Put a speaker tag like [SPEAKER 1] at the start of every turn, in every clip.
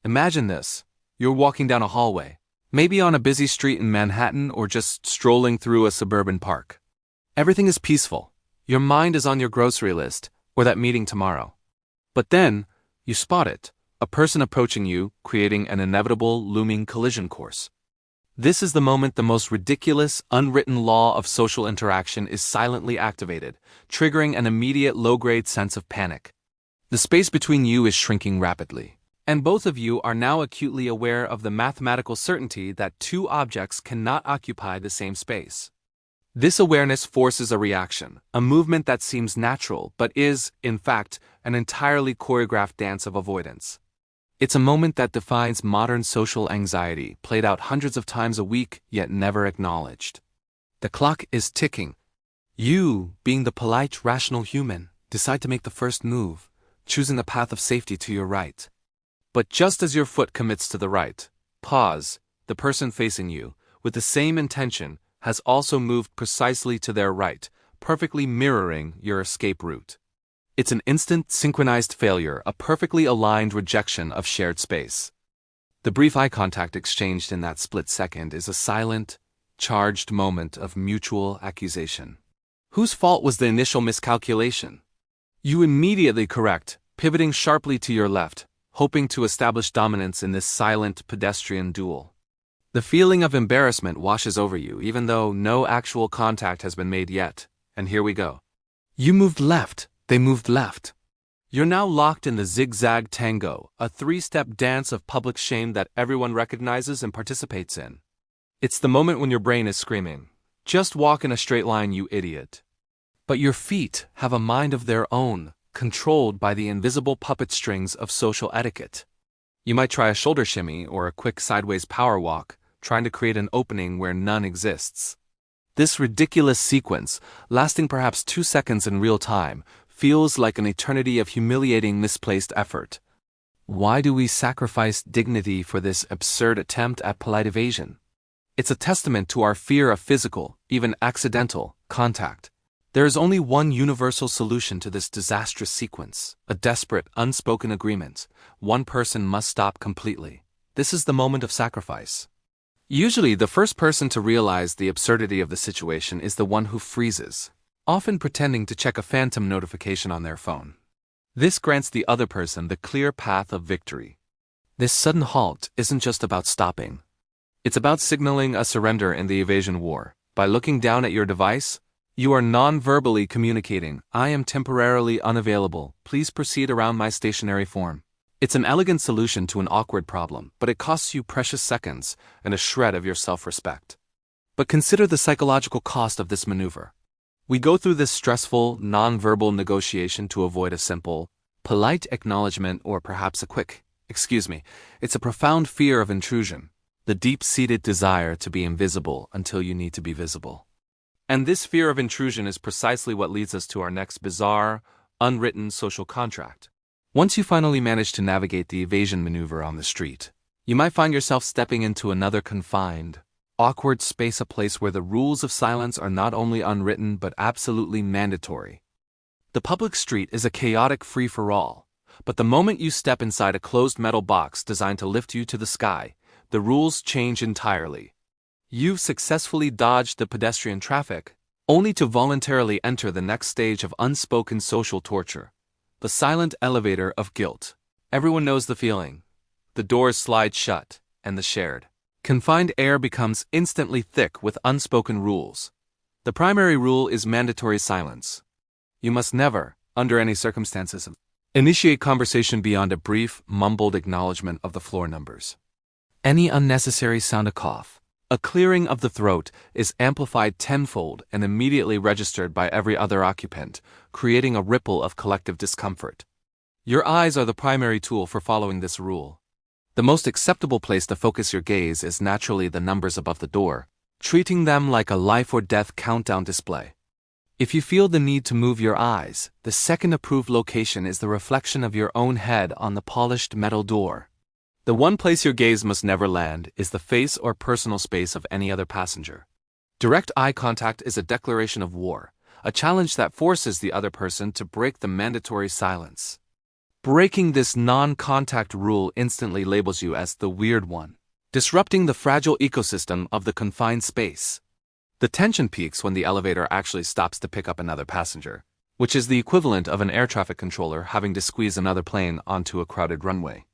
[SPEAKER 1] Imagine this. You're walking down a hallway, maybe on a busy street in Manhattan or just strolling through a suburban park. Everything is peaceful. Your mind is on your grocery list or that meeting tomorrow. But then, you spot it, a person approaching you, creating an inevitable looming collision course. This is the moment the most ridiculous, unwritten law of social interaction is silently activated, triggering an immediate low-grade sense of panic. The space between you is shrinking rapidly, and both of you are now acutely aware of the mathematical certainty that two objects cannot occupy the same space. This awareness forces a reaction, a movement that seems natural but is, in fact, an entirely choreographed dance of avoidance. It's a moment that defines modern social anxiety, played out hundreds of times a week yet never acknowledged. The clock is ticking. You, being the polite, rational human, decide to make the first move, choosing the path of safety to your right. But just as your foot commits to the right, pause, the person facing you, with the same intention, has also moved precisely to their right, perfectly mirroring your escape route. It's an instant, synchronized failure, a perfectly aligned rejection of shared space. The brief eye contact exchanged in that split second is a silent, charged moment of mutual accusation. Whose fault was the initial miscalculation? You immediately correct, pivoting sharply to your left, hoping to establish dominance in this silent pedestrian duel. The feeling of embarrassment washes over you, even though no actual contact has been made yet. And here we go. You moved left. They moved left. You're now locked in the zigzag tango, a three-step dance of public shame that everyone recognizes and participates in. It's the moment when your brain is screaming, "Just walk in a straight line, you idiot." But your feet have a mind of their own, controlled by the invisible puppet strings of social etiquette. You might try a shoulder shimmy or a quick sideways power walk, trying to create an opening where none exists. This ridiculous sequence, lasting perhaps 2 seconds in real time, feels like an eternity of humiliating misplaced effort. Why do we sacrifice dignity for this absurd attempt at polite evasion? It's a testament to our fear of physical, even accidental, contact. There is only one universal solution to this disastrous sequence, a desperate, unspoken agreement. One person must stop completely. This is the moment of sacrifice. Usually, the first person to realize the absurdity of the situation is the one who freezes, often pretending to check a phantom notification on their phone. This grants the other person the clear path of victory. This sudden halt isn't just about stopping. It's about signaling a surrender in the evasion war. By looking down at your device, you are non-verbally communicating, "I am temporarily unavailable. Please proceed around my stationary form." It's an elegant solution to an awkward problem, but it costs you precious seconds and a shred of your self-respect. But consider the psychological cost of this maneuver. We go through this stressful, non-verbal negotiation to avoid a simple, polite acknowledgement or perhaps a quick, "Excuse me." It's a profound fear of intrusion, the deep-seated desire to be invisible until you need to be visible. And this fear of intrusion is precisely what leads us to our next bizarre, unwritten social contract. Once you finally manage to navigate the evasion maneuver on the street, you might find yourself stepping into another confined, awkward space, a place where the rules of silence are not only unwritten but absolutely mandatory. The public street is a chaotic free-for-all, but the moment you step inside a closed metal box designed to lift you to the sky, the rules change entirely. You've successfully dodged the pedestrian traffic, only to voluntarily enter the next stage of unspoken social torture. The silent elevator of guilt. Everyone knows the feeling. The doors slide shut, and the shared, confined air becomes instantly thick with unspoken rules. The primary rule is mandatory silence. You must never, under any circumstances, initiate conversation beyond a brief, mumbled acknowledgement of the floor numbers. Any unnecessary sound, a cough, a clearing of the throat, is amplified tenfold and immediately registered by every other occupant, creating a ripple of collective discomfort. Your eyes are the primary tool for following this rule. The most acceptable place to focus your gaze is naturally the numbers above the door, treating them like a life-or-death countdown display. If you feel the need to move your eyes, the second approved location is the reflection of your own head on the polished metal door. The one place your gaze must never land is the face or personal space of any other passenger. Direct eye contact is a declaration of war, a challenge that forces the other person to break the mandatory silence. Breaking this non-contact rule instantly labels you as the weird one, disrupting the fragile ecosystem of the confined space. The tension peaks when the elevator actually stops to pick up another passenger, which is the equivalent of an air traffic controller having to squeeze another plane onto a crowded runway.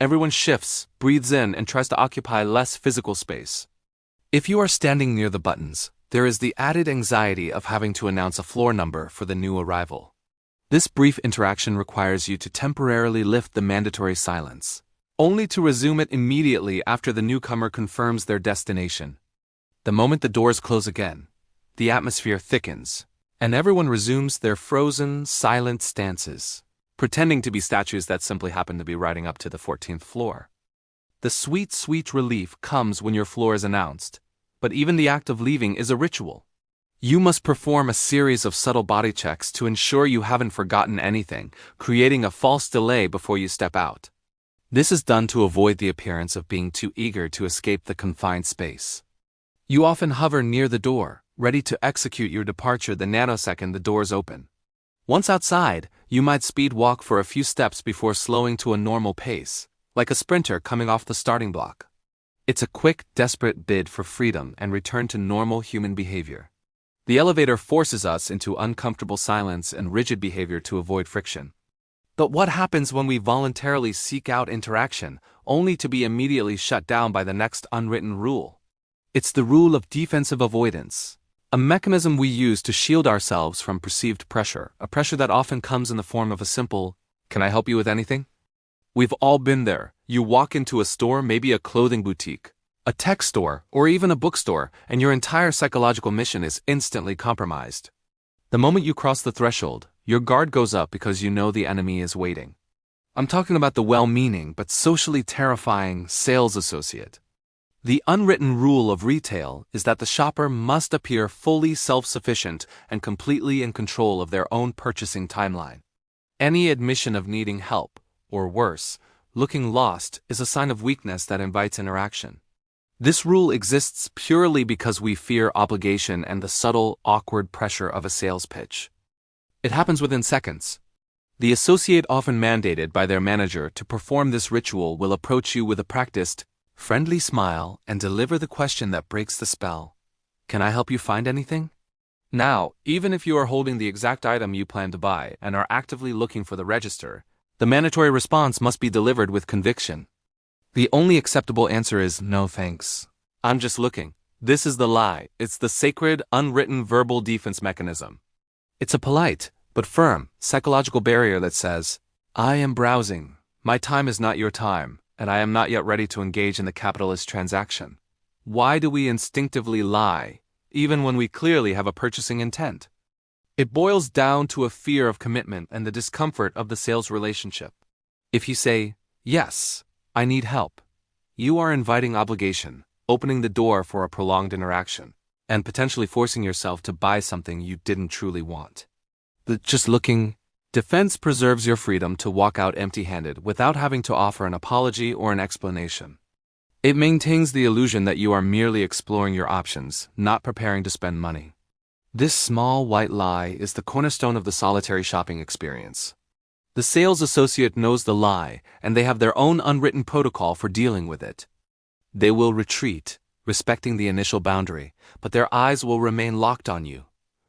[SPEAKER 1] Everyone shifts, breathes in, and tries to occupy less physical space. If you are standing near the buttons, there is the added anxiety of having to announce a floor number for the new arrival. This brief interaction requires you to temporarily lift the mandatory silence, only to resume it immediately after the newcomer confirms their destination. The moment the doors close again, the atmosphere thickens, and everyone resumes their frozen, silent stances, pretending to be statues that simply happen to be riding up to the 14th floor. The sweet, sweet relief comes when your floor is announced, but even the act of leaving is a ritual. You must perform a series of subtle body checks to ensure you haven't forgotten anything, creating a false delay before you step out. This is done to avoid the appearance of being too eager to escape the confined space. You often hover near the door, ready to execute your departure the nanosecond the doors open. Once outside, you might speed walk for a few steps before slowing to a normal pace, like a sprinter coming off the starting block. It's a quick, desperate bid for freedom and return to normal human behavior. The elevator forces us into uncomfortable silence and rigid behavior to avoid friction. But what happens when we voluntarily seek out interaction, only to be immediately shut down by the next unwritten rule? It's the rule of defensive avoidance, a mechanism we use to shield ourselves from perceived pressure, a pressure that often comes in the form of a simple, "Can I help you with anything?" We've all been there. You walk into a store, maybe a clothing boutique, a tech store, or even a bookstore, and your entire psychological mission is instantly compromised. The moment you cross the threshold, your guard goes up because you know the enemy is waiting. I'm talking about the well-meaning but socially terrifying sales associate. The unwritten rule of retail is that the shopper must appear fully self-sufficient and completely in control of their own purchasing timeline. Any admission of needing help, or worse, looking lost, is a sign of weakness that invites interaction. This rule exists purely because we fear obligation and the subtle, awkward pressure of a sales pitch. It happens within seconds. The associate, often mandated by their manager to perform this ritual, will approach you with a practiced, friendly smile and deliver the question that breaks the spell. "Can I help you find anything?" Now, even if you are holding the exact item you plan to buy and are actively looking for the register, the mandatory response must be delivered with conviction. The only acceptable answer is "No thanks. I'm just looking." This is the lie. It's the sacred, unwritten verbal defense mechanism. It's a polite, but firm, psychological barrier that says, "I am browsing. My time is not your time, and I am not yet ready to engage in the capitalist transaction." Why do we instinctively lie, even when we clearly have a purchasing intent? It boils down to a fear of commitment and the discomfort of the sales relationship. If you say, "Yes, I need help," you are inviting obligation, opening the door for a prolonged interaction, and potentially forcing yourself to buy something you didn't truly want. The "just looking" defense preserves your freedom to walk out empty-handed without having to offer an apology or an explanation. It maintains the illusion that you are merely exploring your options, not preparing to spend money. This small white lie is the cornerstone of the solitary shopping experience. The sales associate knows the lie, and they have their own unwritten protocol for dealing with it. They will retreat, respecting the initial boundary, but their eyes will remain locked on you,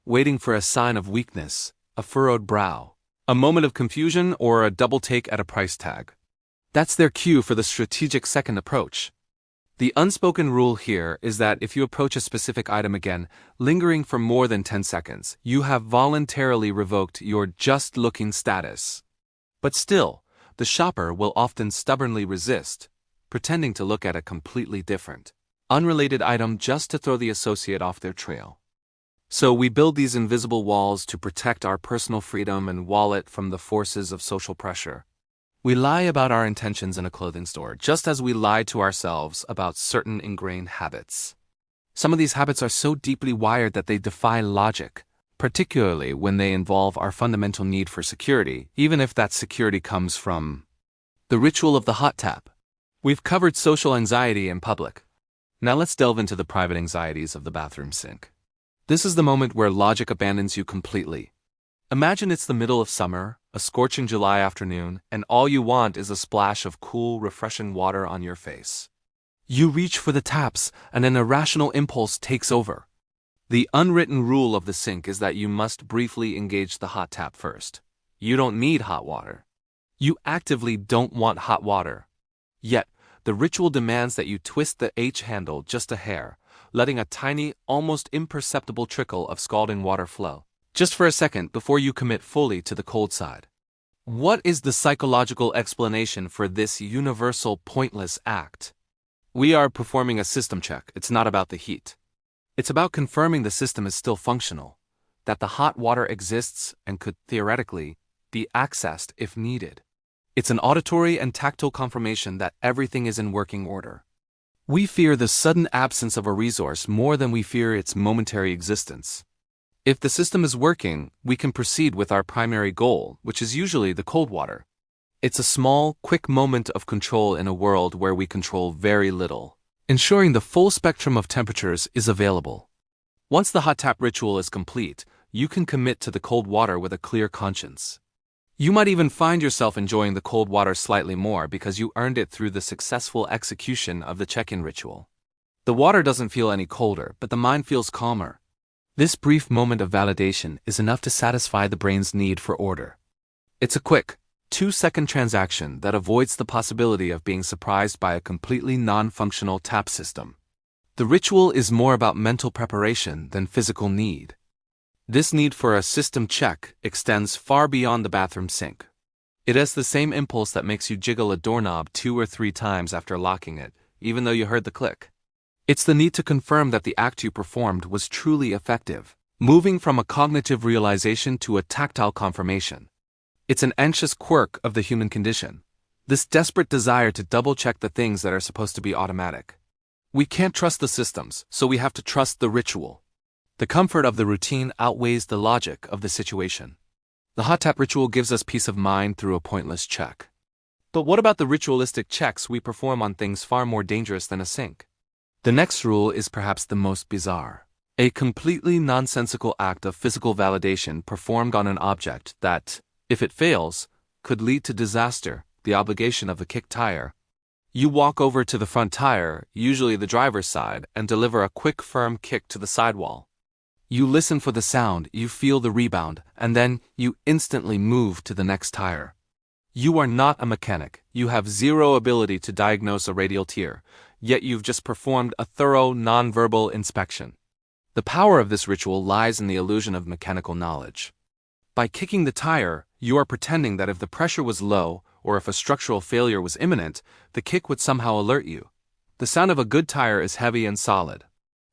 [SPEAKER 1] waiting for a sign of weakness, a furrowed brow, a moment of confusion, or a double take at a price tag. That's their cue for the strategic second approach. The unspoken rule here is that if you approach a specific item again, lingering for more than 10 seconds, you have voluntarily revoked your just-looking status. But still, the shopper will often stubbornly resist, pretending to look at a completely different, unrelated item just to throw the associate off their trail. So we build these invisible walls to protect our personal freedom and wallet from the forces of social pressure. We lie about our intentions in a clothing store, just as we lie to ourselves about certain ingrained habits. Some of these habits are so deeply wired that they defy logic, particularly when they involve our fundamental need for security, even if that security comes from the ritual of the hot tap. We've covered social anxiety in public. Now let's delve into the private anxieties of the bathroom sink. This is the moment where logic abandons you completely. Imagine it's the middle of summer, a scorching July afternoon, and all you want is a splash of cool, refreshing water on your face. You reach for the taps, and an irrational impulse takes over. The unwritten rule of the sink is that you must briefly engage the hot tap first. You don't need hot water. You actively don't want hot water. Yet, the ritual demands that you twist the H handle just a hair, letting a tiny, almost imperceptible trickle of scalding water flow, just for a second before you commit fully to the cold side. What is the psychological explanation for this universal pointless act? We are performing a system check. It's not about the heat. It's about confirming the system is still functional, that the hot water exists and could theoretically be accessed if needed. It's an auditory and tactile confirmation that everything is in working order. We fear the sudden absence of a resource more than we fear its momentary existence. If the system is working, we can proceed with our primary goal, which is usually the cold water. It's a small, quick moment of control in a world where we control very little, ensuring the full spectrum of temperatures is available. Once the hot tap ritual is complete, you can commit to the cold water with a clear conscience. You might even find yourself enjoying the cold water slightly more because you earned it through the successful execution of the check-in ritual. The water doesn't feel any colder, but the mind feels calmer. This brief moment of validation is enough to satisfy the brain's need for order. It's a quick, 2-second transaction that avoids the possibility of being surprised by a completely non-functional tap system. The ritual is more about mental preparation than physical need. This need for a system check extends far beyond the bathroom sink. It has the same impulse that makes you jiggle a doorknob 2 or 3 times after locking it, even though you heard the click. It's the need to confirm that the act you performed was truly effective, moving from a cognitive realization to a tactile confirmation. It's an anxious quirk of the human condition, this desperate desire to double-check the things that are supposed to be automatic. We can't trust the systems, so we have to trust the ritual. The comfort of the routine outweighs the logic of the situation. The hot tap ritual gives us peace of mind through a pointless check. But what about the ritualistic checks we perform on things far more dangerous than a sink? The next rule is perhaps the most bizarre. A completely nonsensical act of physical validation performed on an object that, if it fails, could lead to disaster, the obligation of a kick tire. You walk over to the front tire, usually the driver's side, and deliver a quick, firm kick to the sidewall. You listen for the sound, you feel the rebound, and then you instantly move to the next tire. You are not a mechanic, you have zero ability to diagnose a radial tear, yet you've just performed a thorough nonverbal inspection. The power of this ritual lies in the illusion of mechanical knowledge. By kicking the tire, you are pretending that if the pressure was low, or if a structural failure was imminent, the kick would somehow alert you. The sound of a good tire is heavy and solid.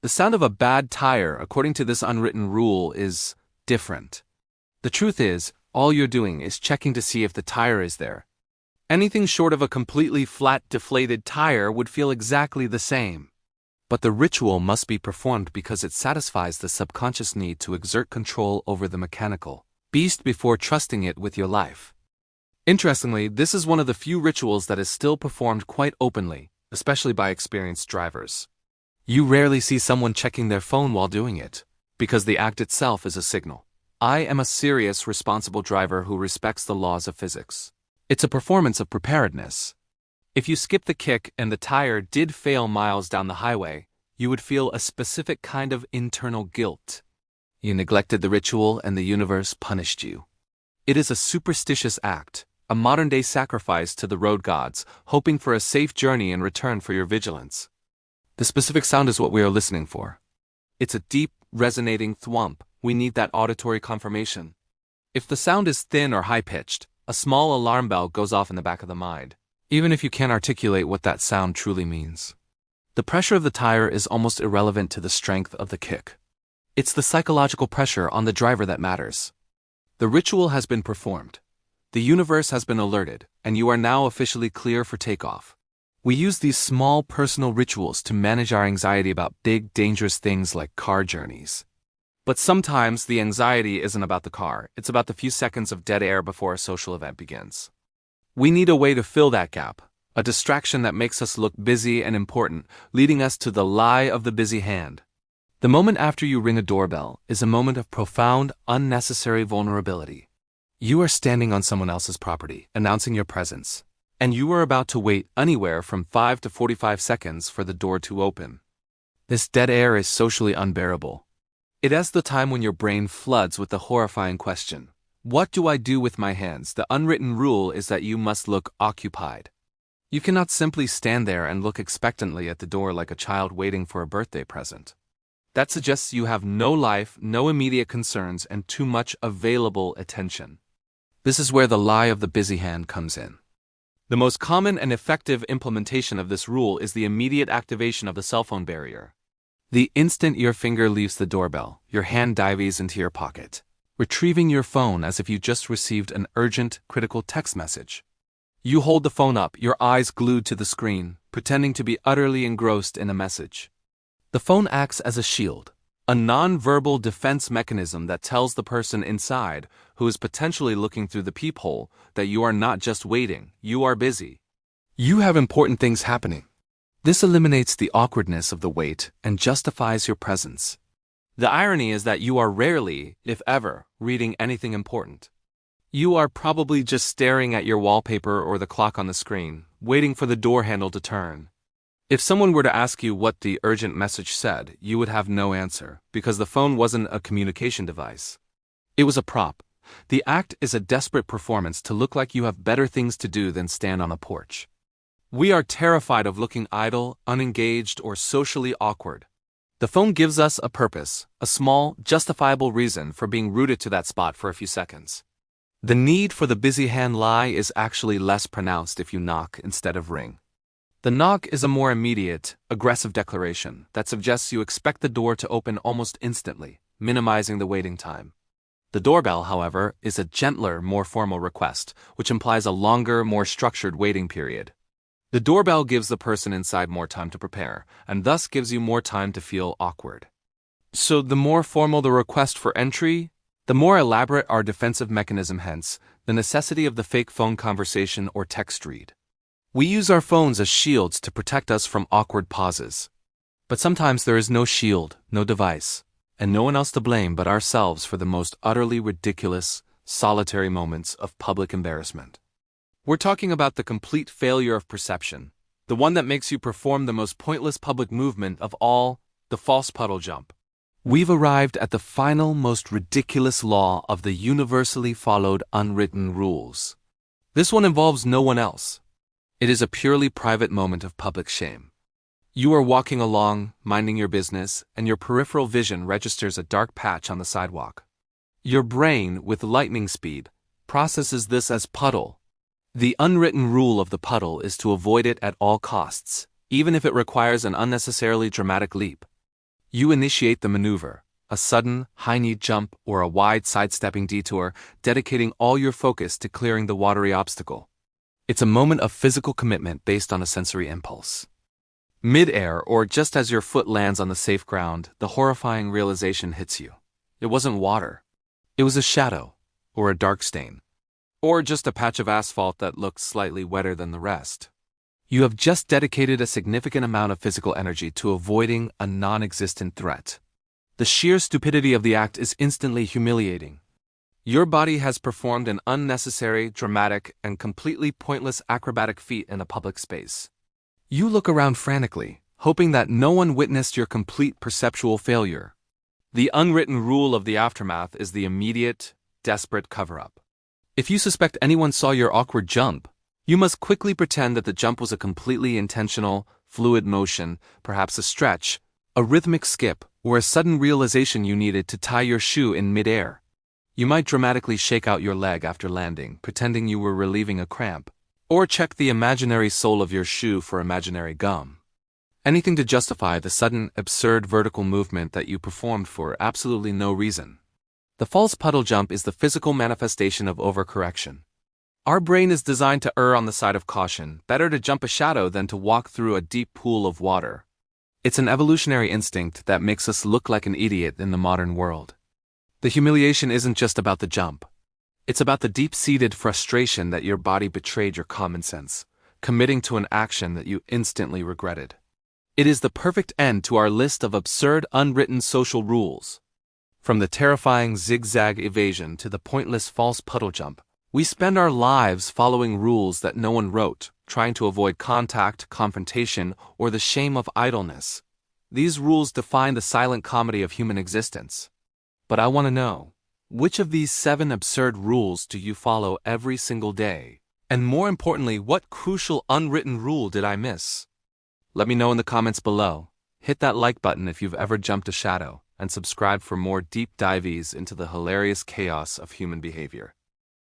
[SPEAKER 1] The sound of a bad tire, according to this unwritten rule, is different. The truth is, all you're doing is checking to see if the tire is there. Anything short of a completely flat, deflated tire would feel exactly the same. But the ritual must be performed because it satisfies the subconscious need to exert control over the mechanical beast before trusting it with your life. Interestingly, this is one of the few rituals that is still performed quite openly, especially by experienced drivers. You rarely see someone checking their phone while doing it, because the act itself is a signal. I am a serious, responsible driver who respects the laws of physics. It's a performance of preparedness. If you skip the kick and the tire did fail miles down the highway, you would feel a specific kind of internal guilt. You neglected the ritual and the universe punished you. It is a superstitious act, a modern-day sacrifice to the road gods, hoping for a safe journey in return for your vigilance. The specific sound is what we are listening for. It's a deep, resonating thwomp. We need that auditory confirmation. If the sound is thin or high-pitched, a small alarm bell goes off in the back of the mind, even if you can't articulate what that sound truly means. The pressure of the tire is almost irrelevant to the strength of the kick. It's the psychological pressure on the driver that matters. The ritual has been performed. The universe has been alerted, and you are now officially clear for takeoff. We use these small personal rituals to manage our anxiety about big, dangerous things like car journeys. But sometimes the anxiety isn't about the car, it's about the few seconds of dead air before a social event begins. We need a way to fill that gap, a distraction that makes us look busy and important, leading us to the lie of the busy hand. The moment after you ring a doorbell is a moment of profound, unnecessary vulnerability. You are standing on someone else's property, announcing your presence, and you are about to wait anywhere from 5 to 45 seconds for the door to open. This dead air is socially unbearable. It is the time when your brain floods with the horrifying question, what do I do with my hands? The unwritten rule is that you must look occupied. You cannot simply stand there and look expectantly at the door like a child waiting for a birthday present. That suggests you have no life, no immediate concerns, and too much available attention. This is where the lie of the busy hand comes in. The most common and effective implementation of this rule is the immediate activation of the cell phone barrier. The instant your finger leaves the doorbell, your hand dives into your pocket, retrieving your phone as if you just received an urgent, critical text message. You hold the phone up, your eyes glued to the screen, pretending to be utterly engrossed in a message. The phone acts as a shield, a non-verbal defense mechanism that tells the person inside, who is potentially looking through the peephole, that you are not just waiting, you are busy. You have important things happening. This eliminates the awkwardness of the wait and justifies your presence. The irony is that you are rarely, if ever, reading anything important. You are probably just staring at your wallpaper or the clock on the screen, waiting for the door handle to turn. If someone were to ask you what the urgent message said, you would have no answer, because the phone wasn't a communication device. It was a prop. The act is a desperate performance to look like you have better things to do than stand on a porch. We are terrified of looking idle, unengaged, or socially awkward. The phone gives us a purpose, a small, justifiable reason for being rooted to that spot for a few seconds. The need for the busy hand lie is actually less pronounced if you knock instead of ring. The knock is a more immediate, aggressive declaration that suggests you expect the door to open almost instantly, minimizing the waiting time. The doorbell, however, is a gentler, more formal request, which implies a longer, more structured waiting period. The doorbell gives the person inside more time to prepare, and thus gives you more time to feel awkward. So the more formal the request for entry, the more elaborate our defensive mechanism, hence, the necessity of the fake phone conversation or text read. We use our phones as shields to protect us from awkward pauses. But sometimes there is no shield, no device, and no one else to blame but ourselves for the most utterly ridiculous, solitary moments of public embarrassment. We're talking about the complete failure of perception, the one that makes you perform the most pointless public movement of all, the false puddle jump. We've arrived at the final, most ridiculous law of the universally followed unwritten rules. This one involves no one else. It is a purely private moment of public shame. You are walking along, minding your business, and your peripheral vision registers a dark patch on the sidewalk. Your brain, with lightning speed, processes this as puddle. The unwritten rule of the puddle is to avoid it at all costs, even if it requires an unnecessarily dramatic leap. You initiate the maneuver, a sudden, high-knee jump or a wide sidestepping detour, dedicating all your focus to clearing the watery obstacle. It's a moment of physical commitment based on a sensory impulse. Mid-air, or just as your foot lands on the safe ground, the horrifying realization hits you. It wasn't water. It was a shadow, or a dark stain, or just a patch of asphalt that looked slightly wetter than the rest. You have just dedicated a significant amount of physical energy to avoiding a non-existent threat. The sheer stupidity of the act is instantly humiliating. Your body has performed an unnecessary, dramatic, and completely pointless acrobatic feat in a public space. You look around frantically, hoping that no one witnessed your complete perceptual failure. The unwritten rule of the aftermath is the immediate, desperate cover-up. If you suspect anyone saw your awkward jump, you must quickly pretend that the jump was a completely intentional, fluid motion, perhaps a stretch, a rhythmic skip, or a sudden realization you needed to tie your shoe in mid-air. You might dramatically shake out your leg after landing, pretending you were relieving a cramp, or check the imaginary sole of your shoe for imaginary gum. Anything to justify the sudden, absurd vertical movement that you performed for absolutely no reason. The false puddle jump is the physical manifestation of overcorrection. Our brain is designed to err on the side of caution, better to jump a shadow than to walk through a deep pool of water. It's an evolutionary instinct that makes us look like an idiot in the modern world. The humiliation isn't just about the jump. It's about the deep-seated frustration that your body betrayed your common sense, committing to an action that you instantly regretted. It is the perfect end to our list of absurd unwritten social rules. From the terrifying zigzag evasion to the pointless false puddle jump, we spend our lives following rules that no one wrote, trying to avoid contact, confrontation, or the shame of idleness. These rules define the silent comedy of human existence. But I want to know, which of these 7 absurd rules do you follow every single day? And more importantly, what crucial unwritten rule did I miss? Let me know in the comments below. Hit that like button if you've ever jumped a shadow, and subscribe for more deep dives into the hilarious chaos of human behavior.